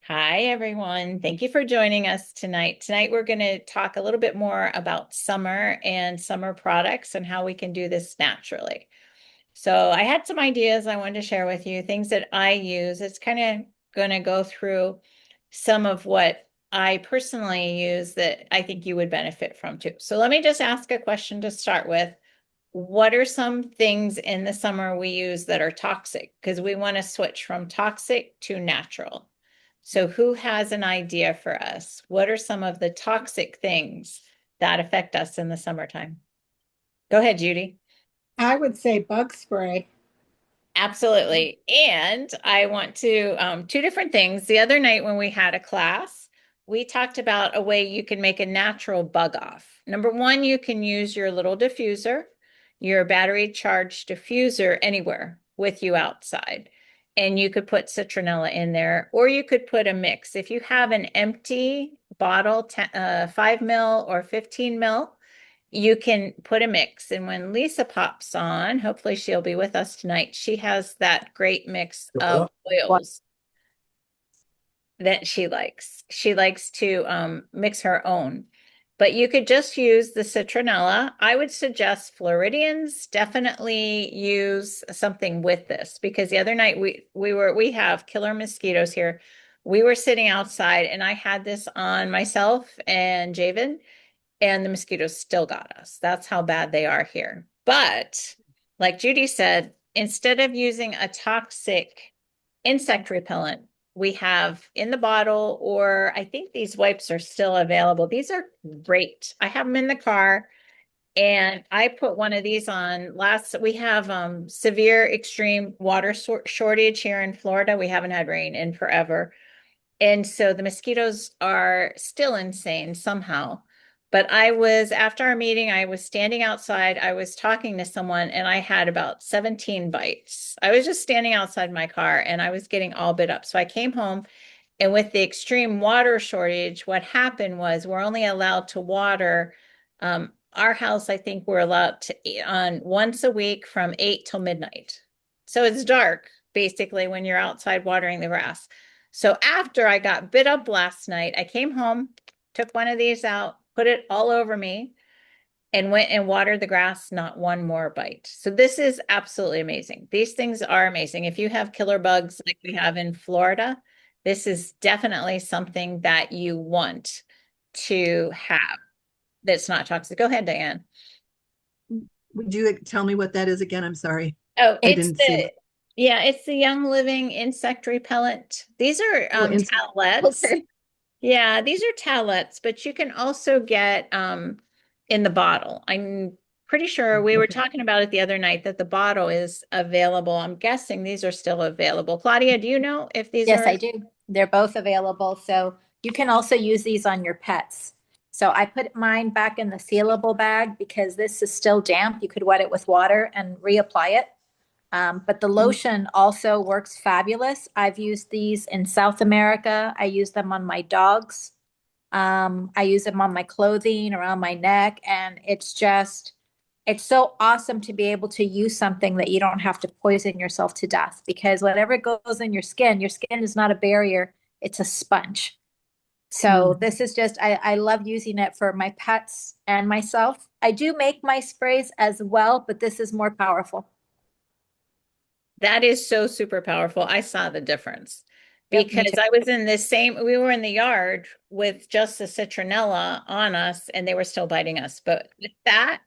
Hi, everyone. Thank you for joining us tonight. Tonight, we're going to talk a little bit more about summer and summer products and how we can do this naturally. So, I had some ideas I wanted to share with you, things that I use. It's kind of going to go through some of what I personally use that I think you would benefit from too. So, let me just ask a question to start with. What are some things in the summer we use that are toxic? Because we want to switch from toxic to natural. So, who has an idea for us? What are some of the toxic things that affect us in the summertime? Go ahead, Judy. I would say bug spray. Absolutely. And I want to, two different things. The other night when we had a class, we talked about a way you can make a natural bug off. Number one, you can use your little diffuser, your battery charged diffuser anywhere with you outside. And you could put citronella in there, or you could put a mix. If you have an empty bottle, 5 mil or 15 mil, you can put a mix. And when Lisa pops on, hopefully she'll be with us tonight. She has that great mix of What? oils that she likes. She likes to mix her own. But you could just use the citronella. I would suggest Floridians definitely use something with this because the other night we have killer mosquitoes here. We were sitting outside and I had this on myself and Javen, and the mosquitoes still got us. That's how bad they are here. But like Judy said, instead of using a toxic insect repellent, we have in the bottle, or I think these wipes are still available. These are great. I have them in the car and I put one of these on we have severe extreme water shortage here in Florida. We haven't had rain in forever. And so the mosquitoes are still insane somehow. But after our meeting, I was standing outside. I was talking to someone and I had about 17 bites. I was just standing outside my car and I was getting all bit up. So I came home, and with the extreme water shortage, what happened was we're only allowed to water our house. I think we're allowed to on once a week from 8 till midnight. So it's dark basically when you're outside watering the grass. So after I got bit up last night, I came home, took one of these out, put it all over me, and went and watered the grass, not one more bite. So this is absolutely amazing. These things are amazing. If you have killer bugs like we have in Florida, this is definitely something that you want to have that's not toxic. Go ahead, Diane. Would you tell me what that is again? I'm sorry. Oh, I didn't see what. it's the Young Living insect repellent. These are Oh, towelettes. okay. Yeah, these are towelettes, but you can also get in the bottle. I'm pretty sure we were Okay. talking about it the other night that the bottle is available. I'm guessing these are still available. Claudia, do you know if these Yes, are? I do. They're both available. So you can also use these on your pets. So I put mine back in the sealable bag because this is still damp. You could wet it with water and reapply it. But the Mm. lotion also works fabulous. I've used these in South America. I use them on my dogs. I use them on my clothing, around my neck, and it's so awesome to be able to use something that you don't have to poison yourself to death because whatever goes in your skin is not a barrier, it's a sponge. So Mm. this is just, I love using it for my pets and myself. I do make my sprays as well, but this is more powerful. That is so super powerful. I saw the difference Yep, me because too. we were in the yard with just the citronella on us and they were still biting us. But with that,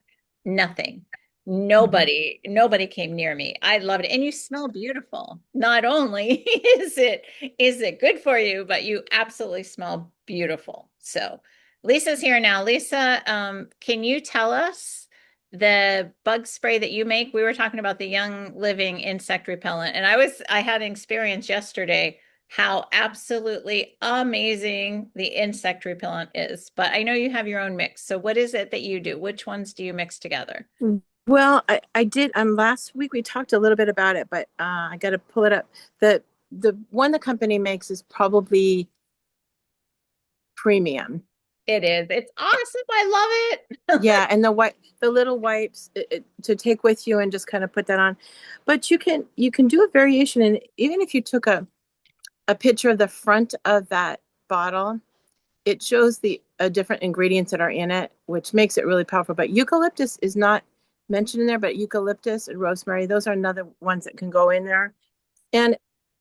nothing. Mhm. Nobody came near me. I loved it. And you smell beautiful. Not only is it good for you, but you absolutely smell beautiful. So Lisa's here now. Lisa, can you tell us the bug spray that you make? We were talking about the Young Living insect repellent, and I had an experience yesterday how absolutely amazing the insect repellent is. But I know you have your own mix. So what is it that you do? Which ones do you mix together? Well, I did last week we talked a little bit about it, but I got to pull it up. The one the company makes is probably premium. It is. It's awesome. I love it. Yeah, and the little wipes to take with you and just kind of put that on. But you can do a variation, and even if you took a picture of the front of that bottle, it shows the different ingredients that are in it, which makes it really powerful. But eucalyptus is not mentioned in there, but eucalyptus and rosemary, those are another ones that can go in there. And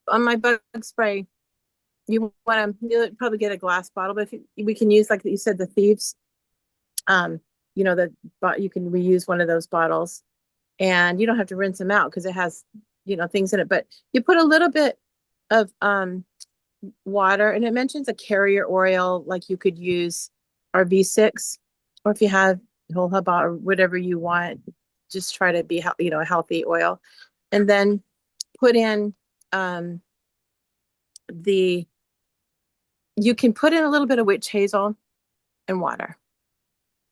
on my bug spray, you'll probably get a glass bottle, but we can use, like you said, the thieves. You know, you can reuse one of those bottles, and you don't have to rinse them out because it has, things in it. But you put a little bit of water, and it mentions a carrier oil, like you could use our V6, or if you have jojoba or whatever you want, just try to be a healthy oil, and then put in you can put in a little bit of witch hazel and water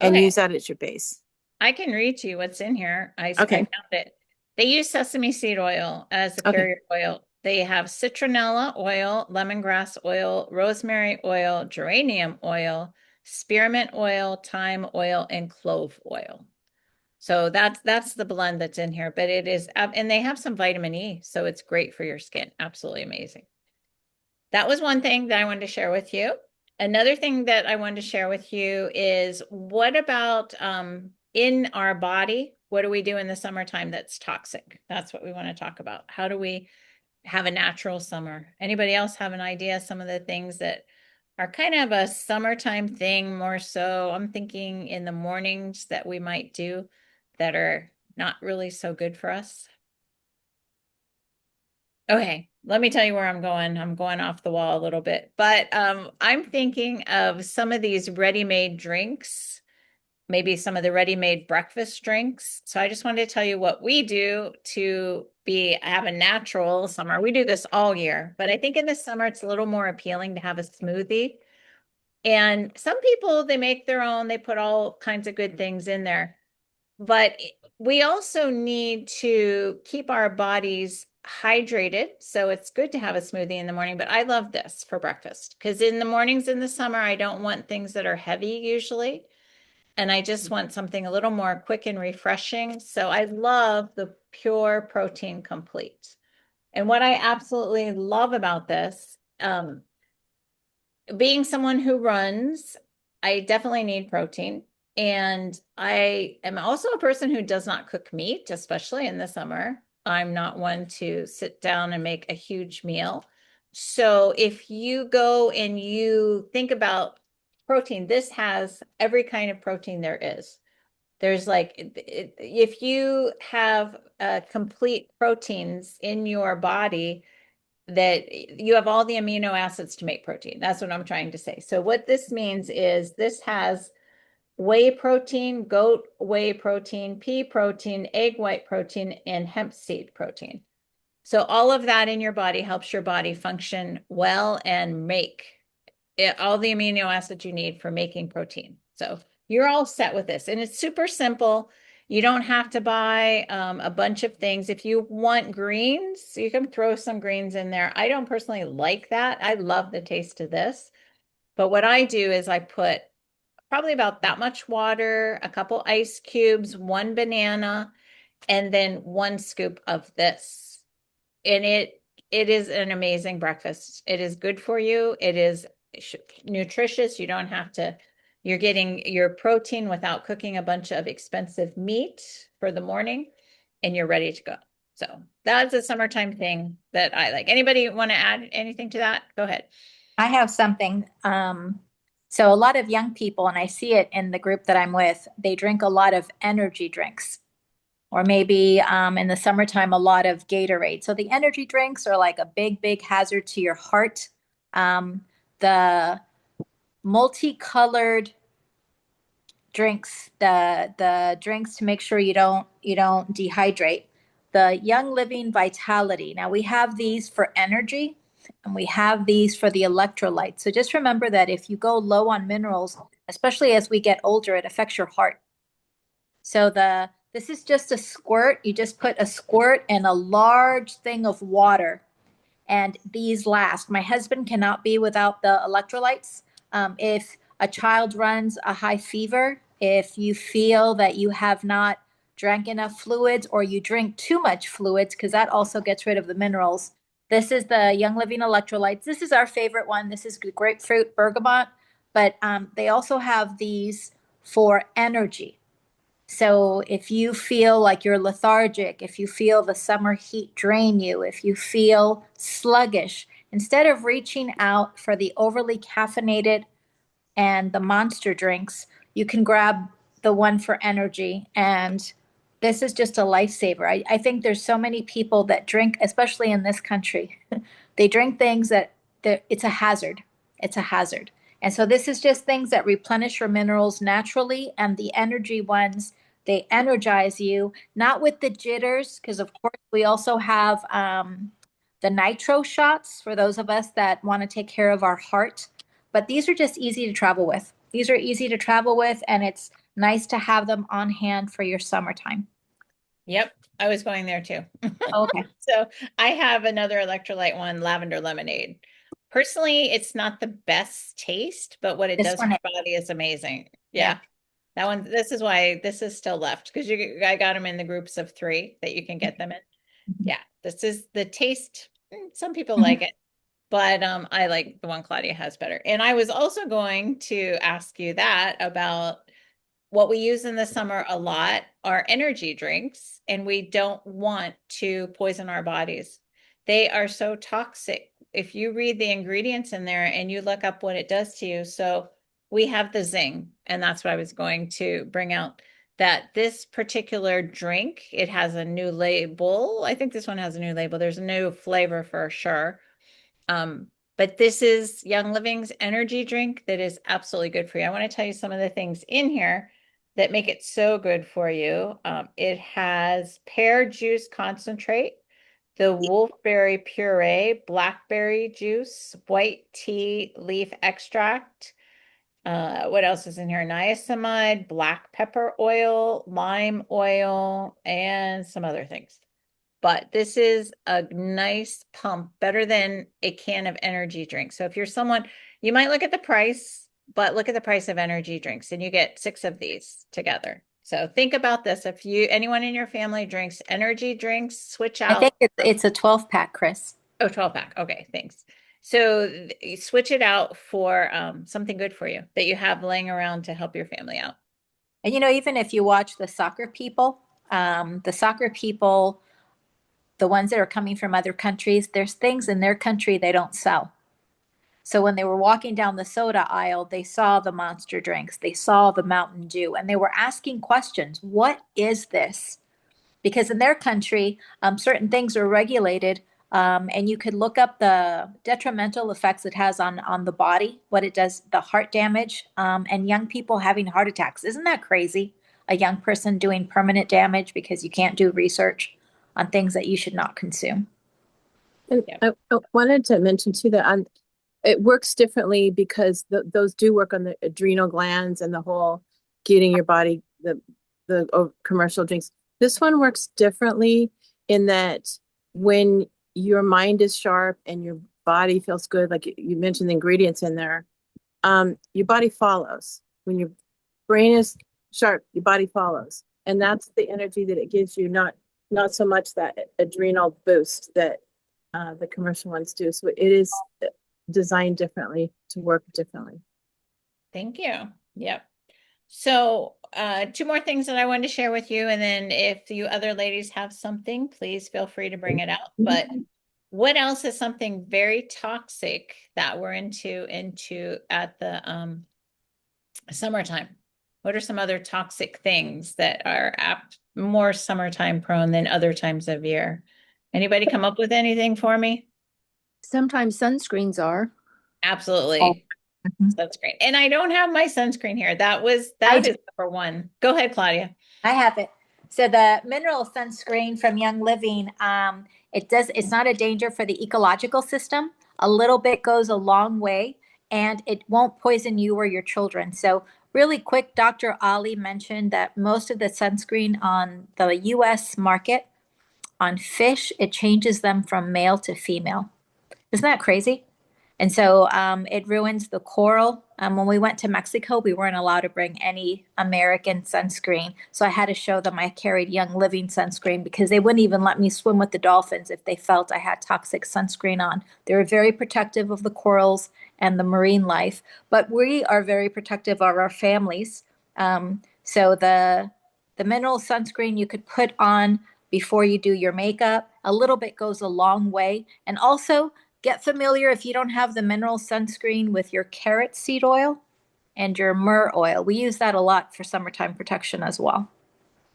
and Okay. use that as your base. I can read to you what's in here. I Okay. found it. They use sesame seed oil as the Okay. carrier oil. They have citronella oil, lemongrass oil, rosemary oil, geranium oil, spearmint oil, thyme oil, and clove oil. So that's the blend that's in here, but it is, and they have some vitamin E, so it's great for your skin. Absolutely amazing. That was one thing that I wanted to share with you. Another thing that I wanted to share with you is, what about in our body? What do we do in the summertime that's toxic? That's what we want to talk about. How do we have a natural summer? Anybody else have an idea? Some of the things that are kind of a summertime thing more so. I'm thinking in the mornings that we might do that are not really so good for us. Okay, let me tell you where I'm going. I'm going off the wall a little bit, but I'm thinking of some of these ready-made drinks, maybe some of the ready-made breakfast drinks. So I just wanted to tell you what we do to have a natural summer. We do this all year, but I think in the summer it's a little more appealing to have a smoothie. And some people, they make their own, they put all kinds of good things in there. But we also need to keep our bodies hydrated. So it's good to have a smoothie in the morning, but I love this for breakfast because in the mornings in the summer, I don't want things that are heavy usually. And I just want something a little more quick and refreshing. So I love the Pure Protein Complete. And what I absolutely love about this, being someone who runs, I definitely need protein. And I am also a person who does not cook meat, especially in the summer. I'm not one to sit down and make a huge meal. So if you go and you think about protein, this has every kind of protein there is. There's like, if you have complete proteins in your body, that you have all the amino acids to make protein. That's what I'm trying to say. So what this means is this has whey protein, goat whey protein, pea protein, egg white protein, and hemp seed protein. So all of that in your body helps your body function well and make all the amino acids you need for making protein. So you're all set with this. And it's super simple. You don't have to buy a bunch of things. If you want greens, you can throw some greens in there. I don't personally like that. I love the taste of this. But what I do is I put probably about that much water, a couple ice cubes, one banana, and then one scoop of this. And it is an amazing breakfast. It is good for you. It is nutritious. You don't have to, you're getting your protein without cooking a bunch of expensive meat for the morning, and you're ready to go. So that's a summertime thing that I like. Anybody want to add anything to that? Go ahead. I have something. So a lot of young people, and I see it in the group that I'm with, they drink a lot of energy drinks, or maybe in the summertime, a lot of Gatorade. So the energy drinks are like a big, big hazard to your heart. The multicolored drinks, the drinks to make sure you don't dehydrate. The Young Living Vitality. Now we have these for energy, and we have these for the electrolytes. So just remember that if you go low on minerals, especially as we get older, it affects your heart. So this is just a squirt. You just put a squirt in a large thing of water, and these last. My husband cannot be without the electrolytes. If a child runs a high fever, if you feel that you have not drank enough fluids, or you drink too much fluids, because that also gets rid of the minerals, This is the Young Living electrolytes. This is our favorite one. This is grapefruit bergamot, but they also have these for energy. So if you feel like you're lethargic, if you feel the summer heat drain you, if you feel sluggish, instead of reaching out for the overly caffeinated and the monster drinks, you can grab the one for energy. And this is just a lifesaver. I think there's so many people that drink, especially in this country, they drink things that it's a hazard. It's a hazard. And so this is just things that replenish your minerals naturally, and the energy ones, they energize you, not with the jitters, because of course we also have the nitro shots for those of us that want to take care of our heart. But these are just easy to travel with. These are easy to travel with, and it's nice to have them on hand for your summertime. Yep, I was going there too. Okay. So I have another electrolyte one, lavender lemonade. Personally, it's not the best taste, but what it This does for one your is. body is amazing. Yeah. Yeah. That one, this is why this is still left, because I got them in the groups of 3 that you can get them in. Mhm. Yeah, this is the taste. Some people Mhm. like it, but I like the one Claudia has better. And I was also going to ask you that about what we use in the summer a lot are energy drinks, and we don't want to poison our bodies. They are so toxic. If you read the ingredients in there and you look up what it does to you, so we have the Zing, and that's what I was going to bring out. That this particular drink, it has a new label. I think this one has a new label. There's a new flavor for sure. But this is Young Living's energy drink that is absolutely good for you. I want to tell you some of the things in here that make it so good for you. It has pear juice concentrate, the wolfberry puree, blackberry juice, white tea leaf extract. What else is in here? Niacinamide, black pepper oil, lime oil, and some other things. But this is a nice pump, better than a can of energy drink. So if you're someone, you might look at the price, but look at the price of energy drinks and you get 6 of these together. So think about this. If anyone in your family drinks energy drinks, switch I think out. it's a 12 pack, Chris. Oh, 12 pack. Okay, thanks. So you switch it out for something good for you that you have laying around to help your family out. And even if you watch the soccer people, the ones that are coming from other countries, there's things in their country they don't sell. So when they were walking down the soda aisle, they saw the monster drinks, they saw the Mountain Dew, and they were asking questions. What is this? Because in their country, certain things are regulated, and you could look up the detrimental effects it has on the body, what it does, the heart damage, and young people having heart attacks. Isn't that crazy? A young person doing permanent damage because you can't do research on things that you should not consume. And Yeah. I wanted to mention too that it works differently because those do work on the adrenal glands and the whole getting your body the commercial drinks. This one works differently in that when your mind is sharp and your body feels good, like you mentioned the ingredients in there, your body follows. When your brain is sharp, your body follows. And that's the energy that it gives you, not so much that adrenal boost that the commercial ones do. So it is designed differently to work differently. Thank you. Yep. So, 2 more things that I wanted to share with you, and then if you other ladies have something, please feel free to bring it out. But what else is something very toxic that we're into at the summertime? What are some other toxic things that are more summertime prone than other times of year? Anybody come up with anything for me? Sometimes sunscreens are. Absolutely. Mhm. Sunscreen. And I don't have my sunscreen here. That is number 1. Go ahead, Claudia. I have it. So the mineral sunscreen from Young Living, it's not a danger for the ecological system. A little bit goes a long way, and it won't poison you or your children. So really quick, Dr. Ali mentioned that most of the sunscreen on the US market on fish, it changes them from male to female. Isn't that crazy? And so it ruins the coral. When we went to Mexico, we weren't allowed to bring any American sunscreen. So I had to show them I carried Young Living sunscreen because they wouldn't even let me swim with the dolphins if they felt I had toxic sunscreen on. They were very protective of the corals and the marine life, but we are very protective of our families. So the mineral sunscreen you could put on before you do your makeup, a little bit goes a long way. And also, get familiar if you don't have the mineral sunscreen with your carrot seed oil and your myrrh oil. We use that a lot for summertime protection as well.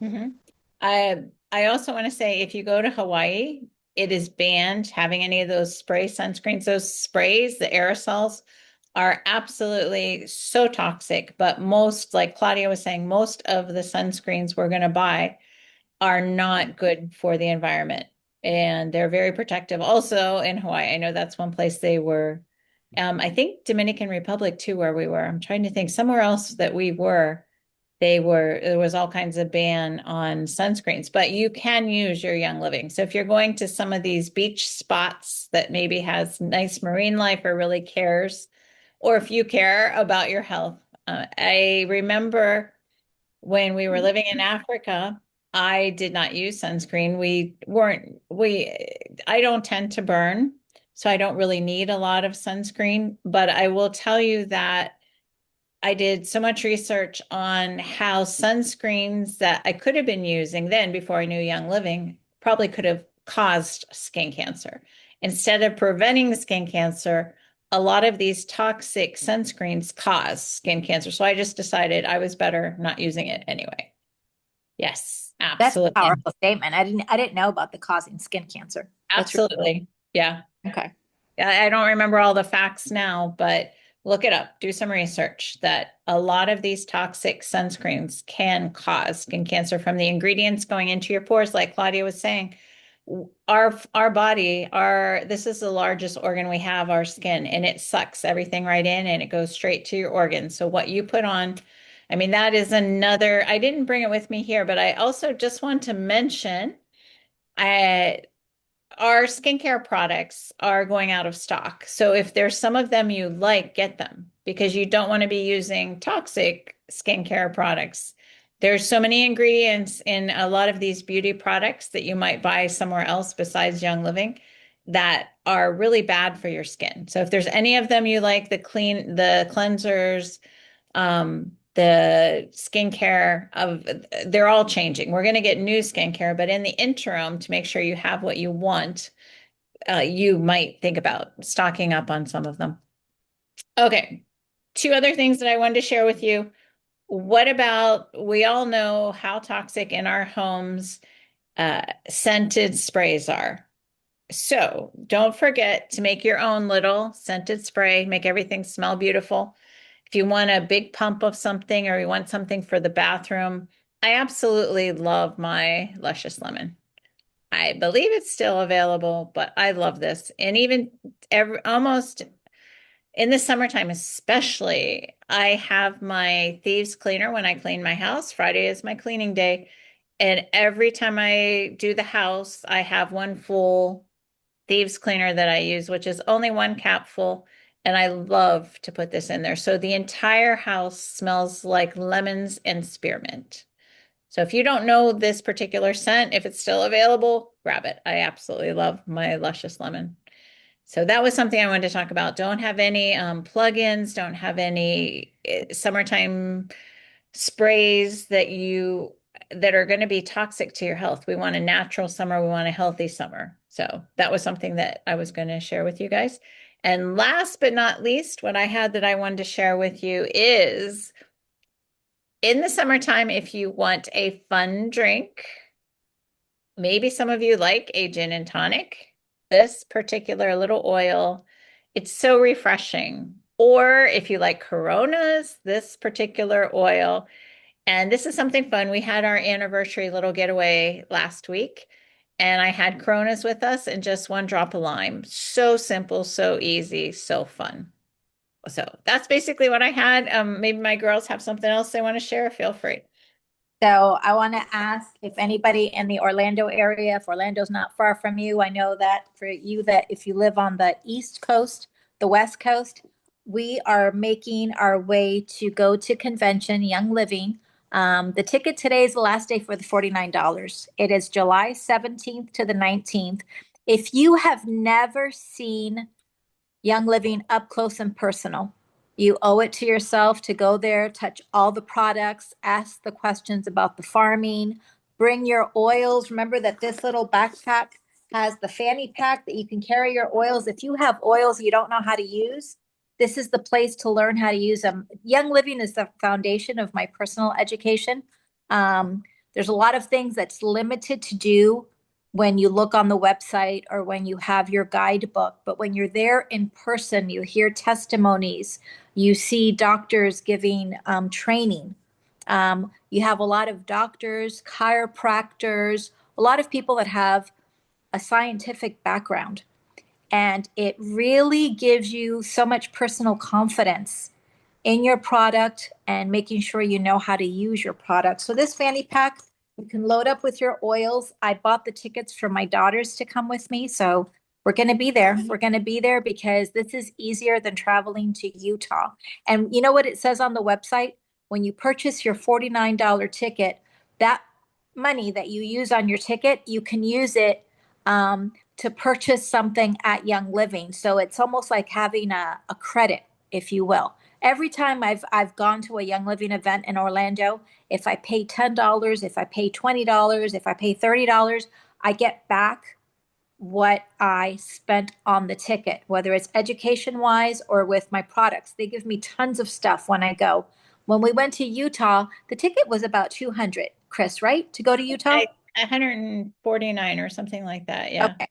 Mhm. I also want to say if you go to Hawaii, it is banned having any of those spray sunscreens. Those sprays, the aerosols, are absolutely so toxic. But most, like Claudia was saying, most of the sunscreens we're going to buy are not good for the environment. And they're very protective. Also in Hawaii, I know that's one place they were. I think Dominican Republic too, where we were. I'm trying to think somewhere else that we were. There was all kinds of ban on sunscreens, but you can use your Young Living. So if you're going to some of these beach spots that maybe has nice marine life or really cares, or if you care about your health, I remember when we were living in Africa, I did not use sunscreen. I don't tend to burn, so I don't really need a lot of sunscreen, but I will tell you that I did so much research on how sunscreens that I could have been using then before I knew Young Living probably could have caused skin cancer. Instead of preventing skin cancer, a lot of these toxic sunscreens cause skin cancer. So I just decided I was better not using it anyway. Yes, That's a absolutely. powerful statement. I didn't know about the causing skin cancer. That's really Absolutely. Yeah. okay. I don't remember all the facts now, but look it up. Do some research that a lot of these toxic sunscreens can cause skin cancer from the ingredients going into your pores, like Claudia was saying. Our body, this is the largest organ we have, our skin, and it sucks everything right in and it goes straight to your organs. So what you put on, I mean, that is another, I didn't bring it with me here, but I also just want to mention, our skincare products are going out of stock. So if there's some of them you like, get them because you don't want to be using toxic skincare products. There's so many ingredients in a lot of these beauty products that you might buy somewhere else besides Young Living that are really bad for your skin. So if there's any of them you like, the cleansers, the skincare they're all changing. We're going to get new skincare, but in the interim, to make sure you have what you want, you might think about stocking up on some of them. Okay, two other things that I wanted to share with you. What about, we all know how toxic in our homes scented sprays are. So don't forget to make your own little scented spray, make everything smell beautiful. If you want a big pump of something or you want something for the bathroom, I absolutely love my Luscious Lemon. I believe it's still available, but I love this. And even almost in the summertime, especially, I have my Thieves Cleaner when I clean my house. Friday is my cleaning day. And every time I do the house, I have one full Thieves Cleaner that I use, which is only one capful. And I love to put this in there. So the entire house smells like lemons and spearmint. So if you don't know this particular scent, if it's still available, grab it. I absolutely love my Luscious Lemon. So that was something I wanted to talk about. Don't have any plugins, don't have any summertime sprays that are going to be toxic to your health. We want a natural summer, we want a healthy summer. So that was something that I was going to share with you guys. And last but not least, what I had that I wanted to share with you is in the summertime, if you want a fun drink, maybe some of you like a gin and tonic, this particular little oil, it's so refreshing. Or if you like Coronas, this particular oil. And this is something fun. We had our anniversary little getaway last week, and I had Coronas with us and just one drop of lime. So simple, so easy, so fun. So that's basically what I had. Maybe my girls have something else they want to share. Feel free. So I want to ask if anybody in the Orlando area, if Orlando's not far from you, I know that for you that if you live on the East Coast, the West Coast, we are making our way to go to convention, Young Living. The ticket today is the last day for the $49. It is July 17th to the 19th. If you have never seen Young Living up close and personal, you owe it to yourself to go there, touch all the products, ask the questions about the farming, bring your oils. Remember that this little backpack has the fanny pack that you can carry your oils. If you have oils you don't know how to use, this is the place to learn how to use them. Young Living is the foundation of my personal education. There's a lot of things that's limited to do when you look on the website or when you have your guidebook, but when you're there in person, you hear testimonies, you see doctors giving training. You have a lot of doctors, chiropractors, a lot of people that have a scientific background. And it really gives you so much personal confidence in your product and making sure you know how to use your product. So this fanny pack, you can load up with your oils. I bought the tickets for my daughters to come with me. So we're going to be there. We're going to be there because this is easier than traveling to Utah. And you know what it says on the website? When you purchase your $49 ticket, that money that you use on your ticket, you can use it to purchase something at Young Living. So it's almost like having a credit, if you will. Every time I've gone to a Young Living event in Orlando, if I pay $10, if I pay $20, if I pay $30, I get back what I spent on the ticket, whether it's education wise or with my products. They give me tons of stuff when I go. When we went to Utah, the ticket was about 200, Chris, right? To go to Utah? 149 or something like that. Yeah. Okay.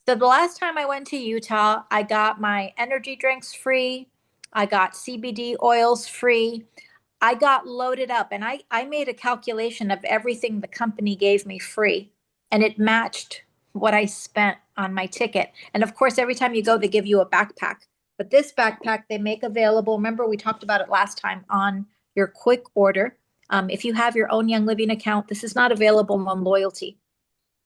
So the last time I went to Utah, I got my energy drinks free. I got CBD oils free. I got loaded up and I made a calculation of everything the company gave me free, and it matched what I spent on my ticket. And of course, every time you go, they give you a backpack. But this backpack they make available. Remember, we talked about it last time on your quick order. If you have your own Young Living account, this is not available on loyalty.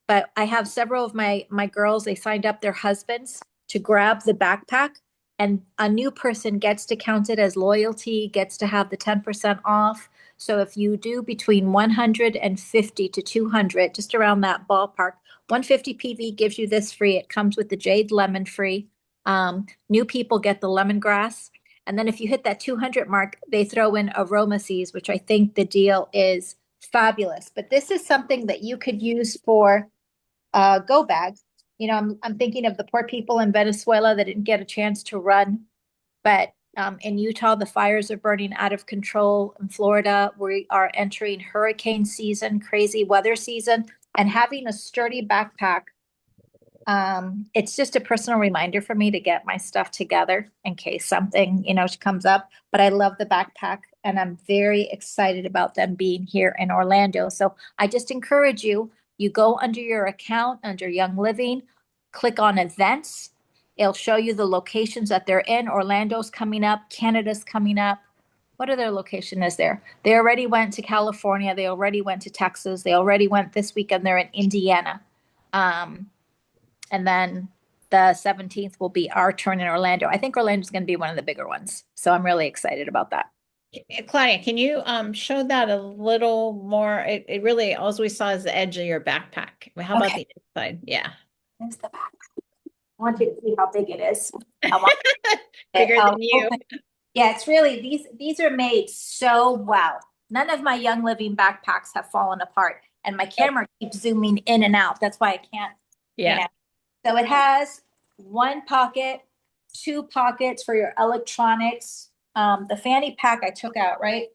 But I have several of my girls, they signed up their husbands to grab the backpack, and a new person gets to count it as loyalty, gets to have the 10% off. So if you do between 150 to 200, just around that ballpark, 150 PV gives you this free. It comes with the Jade Lemon free. New people get the lemongrass. And then if you hit that 200 mark, they throw in Aroma Seas, which I think the deal is fabulous. But this is something that you could use for go bags. You know, I'm thinking of the poor people in Venezuela that didn't get a chance to run. But in Utah, the fires are burning out of control. In Florida, we are entering hurricane season, crazy weather season, and having a sturdy backpack. It's just a personal reminder for me to get my stuff together in case something, comes up. But I love the backpack and I'm very excited about them being here in Orlando. So I just encourage you, you go under your account, under Young Living, click on events. It'll show you the locations that they're in. Orlando's coming up, Canada's coming up. What other location is there? They already went to California. They already went to Texas. They already went this weekend. They're in Indiana. And then the 17th will be our turn in Orlando. I think Orlando's going to be one of the bigger ones. So I'm really excited about that. Claudia, can you show that a little more? It really, all we saw is the edge of your backpack. How about the inside? Yeah. There's the back. I want you to see how big it is. I want Bigger than you. Yeah, it's really, these are made so well. None of my Young Living backpacks have fallen apart, and my camera keeps zooming in and out. That's why I can't. Yeah. So it has one pocket, two pockets for your electronics. The fanny pack I took out, right?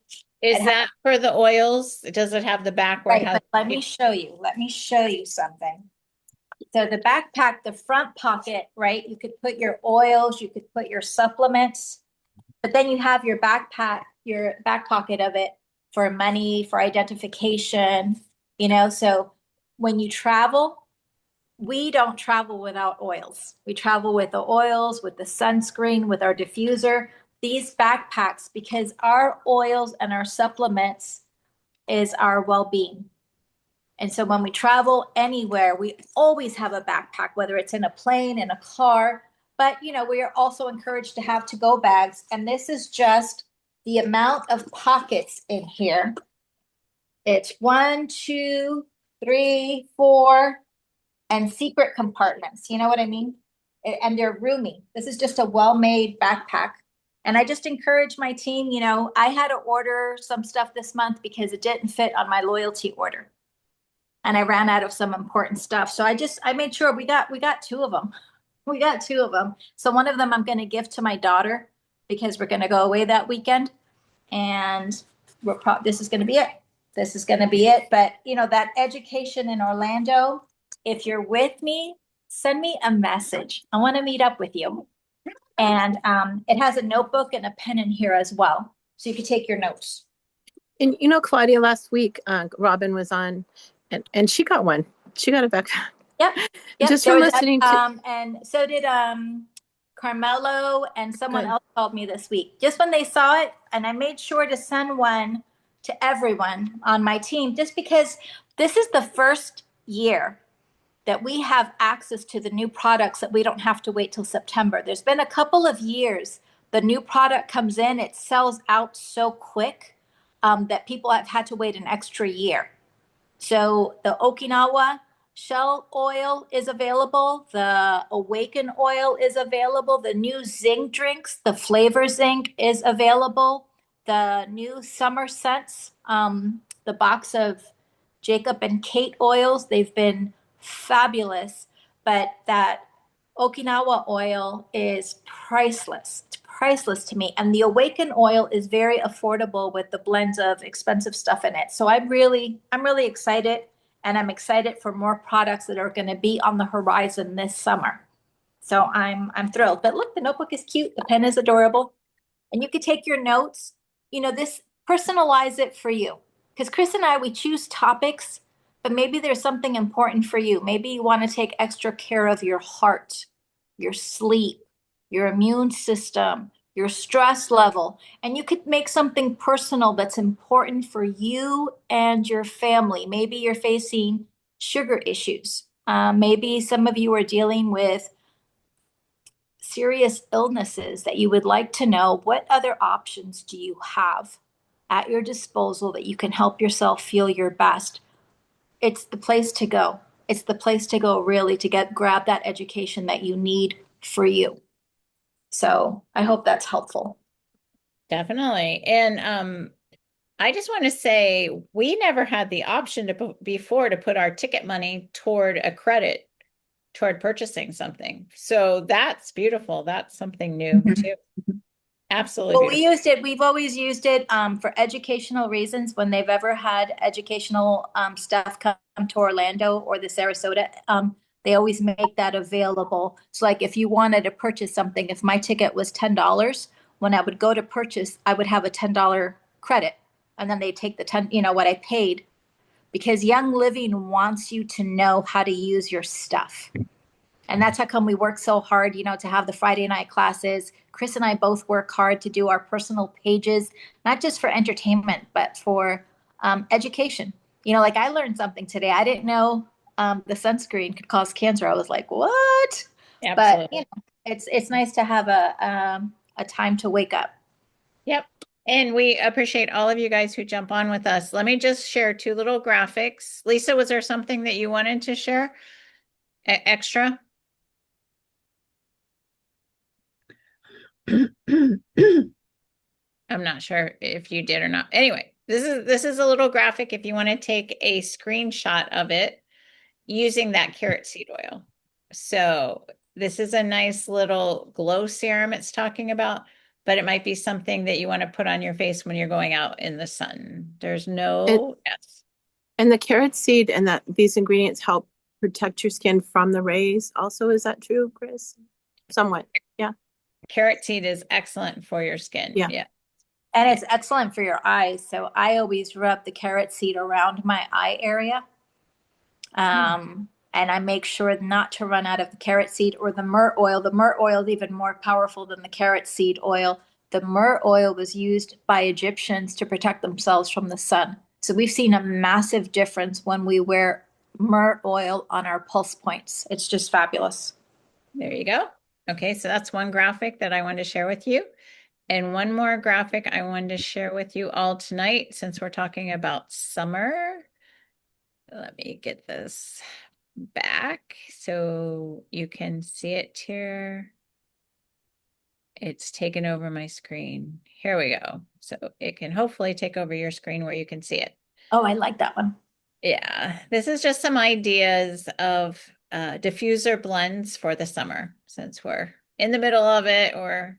Is that for the oils? Does it have the back where it Right, has? but let me show you. Let me show you something. So the backpack, the front pocket, right? You could put your oils, you could put your supplements, but then you have your backpack, your back pocket of it for money, for identification, so when you travel, we don't travel without oils. We travel with the oils, with the sunscreen, with our diffuser, these backpacks, because our oils and our supplements is our well-being. And so when we travel anywhere, we always have a backpack, whether it's in a plane, in a car. but you know, we are also encouraged to have to-go bags. And this is just the amount of pockets in here. It's 1, 2, 3, 4, and secret compartments. You know what I mean? And they're roomy. This is just a well-made backpack. And I just encourage my team, you know, I had to order some stuff this month because it didn't fit on my loyalty order. And I ran out of some important stuff. So I made sure we got 2 of them. We got 2 of them. So one of them I'm going to give to my daughter because we're going to go away that weekend. And this is going to be it. This is going to be it. But you know, that education in Orlando, if you're with me, send me a message. I want to meet up with you. And it has a notebook and a pen in here as well. So you can take your notes. And you know, Claudia, last week, Robin was on and she got one. She got a backpack. Yep. Just from listening to. And so did Carmelo, and someone Good. else called me this week. Just when they saw it, and I made sure to send one to everyone on my team, just because this is the first year that we have access to the new products that we don't have to wait till September. There's been a couple of years, the new product comes in, it sells out so quick that people have had to wait an extra year. So the Okinawa Shell oil is available. The Awaken oil is available. The new Zing drinks, the Flavor Zing is available. The new Summer Scents, the box of Jacob and Kate oils, they've been fabulous. But that Okinawa oil is priceless. It's priceless to me. And the Awaken oil is very affordable with the blends of expensive stuff in it. So I'm really excited. And I'm excited for more products that are going to be on the horizon this summer. So I'm thrilled. But look, the notebook is cute. The pen is adorable. And you could take your notes, you know, personalize it for you. Because Chris and I, we choose topics, but maybe there's something important for you. Maybe you want to take extra care of your heart, your sleep, your immune system, your stress level, and you could make something personal that's important for you and your family. Maybe you're facing sugar issues. Maybe some of you are dealing with serious illnesses that you would like to know. What other options do you have at your disposal that you can help yourself feel your best? It's the place to go. It's the place to go, really, to grab that education that you need for you. So I hope that's helpful. Definitely. And I just want to say we never had the option before to put our ticket money toward a credit toward purchasing something. So that's beautiful. That's something new too. Absolutely. Well, we used it. We've always used it for educational reasons. When they've ever had educational stuff come to Orlando or the Sarasota, they always make that available. So like if you wanted to purchase something, if my ticket was $10, when I would go to purchase, I would have a $10 credit. And then they take the 10, you know, what I paid, because Young Living wants you to know how to use your stuff. And that's how come we work so hard, you know, to have the Friday night classes. Chris and I both work hard to do our personal pages, not just for entertainment, but for education. You know, like I learned something today. I didn't know the sunscreen could cause cancer. I was like, what? Absolutely. But you know, it's nice to have a time to wake up. Yep. And we appreciate all of you guys who jump on with us. Let me just share 2 little graphics. Lisa, was there something that you wanted to share extra? I'm not sure if you did or not. Anyway, this is a little graphic if you want to take a screenshot of it using that carrot seed oil. So this is a nice little glow serum it's talking about, but it might be something that you want to put on your face when you're going out in the sun. There's no yes. And the carrot seed and these ingredients help protect your skin from the rays. Also, is that true, Chris? Somewhat. Yeah. Carrot seed is excellent for your skin. Yeah. And it's excellent for your eyes. So I always rub the carrot seed around my eye area. And I make sure not to run out of the carrot seed or the myrrh oil. The myrrh oil is even more powerful than the carrot seed oil. The myrrh oil was used by Egyptians to protect themselves from the sun. So we've seen a massive difference when we wear myrrh oil on our pulse points. It's just fabulous. There you go. Okay, so that's one graphic that I wanted to share with you. And one more graphic I wanted to share with you all tonight, since we're talking about summer. Let me get this back so you can see it here. It's taken over my screen. Here we go. So it can hopefully take over your screen where you can see it. Oh, I like that one. Yeah, this is just some ideas of diffuser blends for the summer, since we're in the middle of it or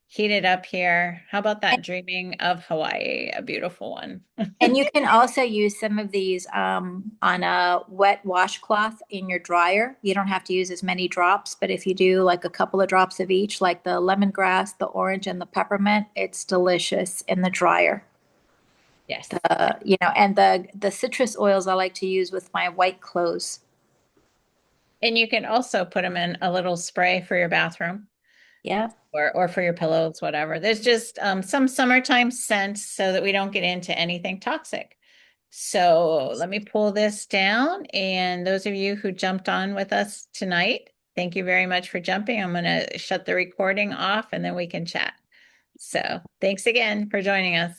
heated up here. How about that Dreaming of Hawaii, a beautiful one. And you can also use some of these on a wet washcloth in your dryer. You don't have to use as many drops, but if you do like a couple of drops of each, like the lemongrass, the orange, and the peppermint, it's delicious in the dryer. Yes. And the citrus oils I like to use with my white clothes. And you can also put them in a little spray for your bathroom Yeah. or for your pillows, whatever. There's just some summertime scents so that we don't get into anything toxic. So let me pull this down. And those of you who jumped on with us tonight, thank you very much for jumping. I'm going to shut the recording off and then we can chat. So thanks again for joining us.